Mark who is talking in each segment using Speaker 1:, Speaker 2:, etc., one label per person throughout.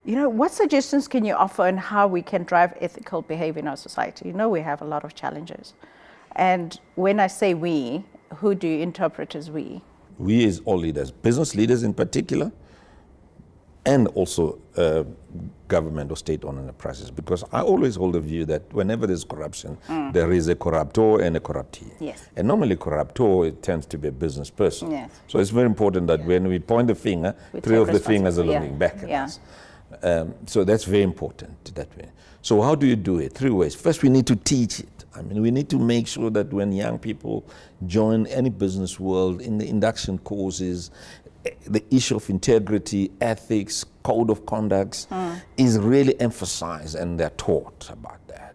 Speaker 1: what suggestions can you offer on how we can drive ethical behavior in our society? We have a lot of challenges. And when I say we, who do you interpret as we?
Speaker 2: We as all leaders, business leaders in particular, and also government or state-owned enterprises, because I always hold the view that whenever there's corruption, there is a corruptor and a corruptee.
Speaker 1: Yes.
Speaker 2: And normally corruptor, it tends to be a business person.
Speaker 1: Yes.
Speaker 2: So it's very important that when we point the finger,
Speaker 1: We
Speaker 2: three
Speaker 1: take
Speaker 2: of the fingers are
Speaker 1: responsibility.
Speaker 2: looking back at
Speaker 1: Yeah.
Speaker 2: us. So that's very important that way. So how do you do it? 3 ways. First, we need to teach it. I mean, we need to make sure that when young people join any business world in the induction courses, the issue of integrity, ethics, code of conduct is really emphasized and they're taught about that.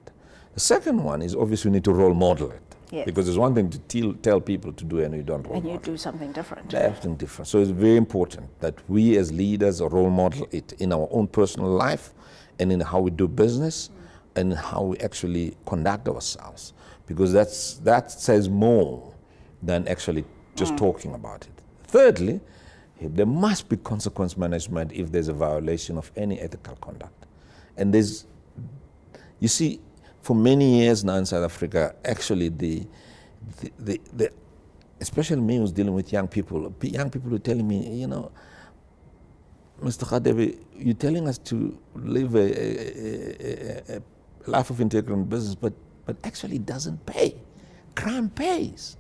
Speaker 2: The second one is obviously we need to role model it.
Speaker 1: Yes.
Speaker 2: Because there's one thing to tell people to do and you don't role
Speaker 1: And you
Speaker 2: model.
Speaker 1: do something different.
Speaker 2: Something different. So it's very important that we as leaders role model it in our own personal life and in how we do business and how we actually conduct ourselves. Because that says more than actually just talking about it. Thirdly, there must be consequence management if there's a violation of any ethical conduct. And you see, for many years now in South Africa, actually especially me who's dealing with young people were telling me, Mr. Radebe, you're telling us to live a life of integrity in business, but actually it doesn't pay. Crime pays.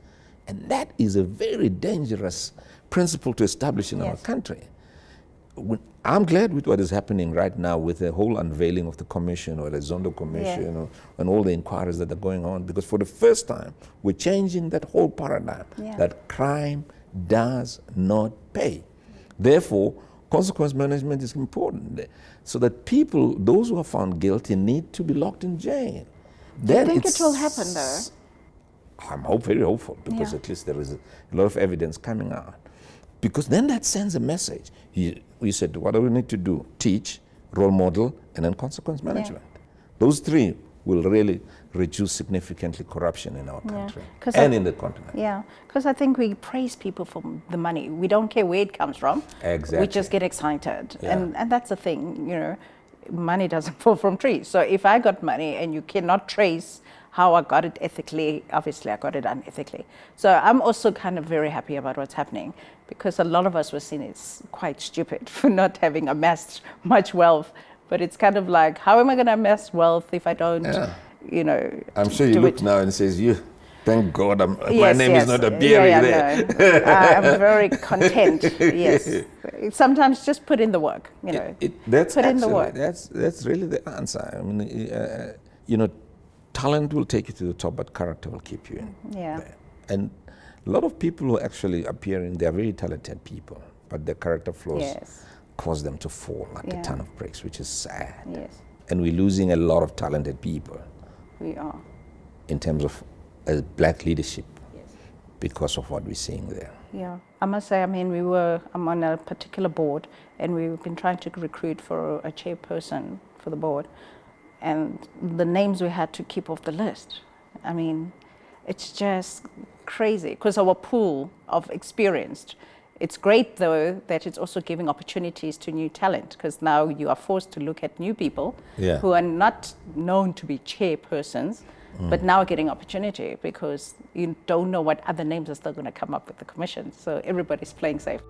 Speaker 2: And that is a very dangerous principle to establish in our country. I'm glad with what is happening right now with the whole unveiling of the commission or the Zondo commission and all the inquiries that are going on, because for the first time, we're changing that whole paradigm that crime does not pay. Therefore, consequence management is important so that people, those who are found guilty, need to be locked in jail.
Speaker 1: Do you think it will happen though?
Speaker 2: I'm very hopeful because at least there is a lot of evidence coming out. Because then that sends a message. We said, what do we need to do? Teach, role model, and then consequence management. Those 3 will really reduce significantly corruption in our country and in the continent.
Speaker 1: Yeah, because I think we praise people for the money. We don't care where it comes from.
Speaker 2: Exactly.
Speaker 1: We just get excited. And that's the thing, money doesn't fall from trees. So if I got money and you cannot trace how I got it ethically, obviously I got it unethically. So I'm also kind of very happy about what's happening because a lot of us were seen as quite stupid for not having amassed much wealth. But it's kind of like, how am I going to amass wealth if I don't,
Speaker 2: I'm sure you look now and says, thank God my name is not Abiri there.
Speaker 1: I'm very content, yes. Sometimes just put in the work,
Speaker 2: Put in the work. That's really the answer. I mean, talent will take you to the top, but character will keep you in there. And a lot of people who actually appear they're very talented people, but their character flaws cause them to fall like a ton of bricks, which is sad.
Speaker 1: Yes.
Speaker 2: And we're losing a lot of talented people.
Speaker 1: We are.
Speaker 2: In terms of black leadership because of what we're seeing there.
Speaker 1: Yeah, I must say, I'm on a particular board and we've been trying to recruit for a chairperson for the board. And the names we had to keep off the list. I mean, it's just crazy because our pool of experienced, it's great though that it's also giving opportunities to new talent because now you are forced to look at new people who are not known to be chairpersons, but now getting opportunity because you don't know what other names are still going to come up with the commission. So everybody's playing safe.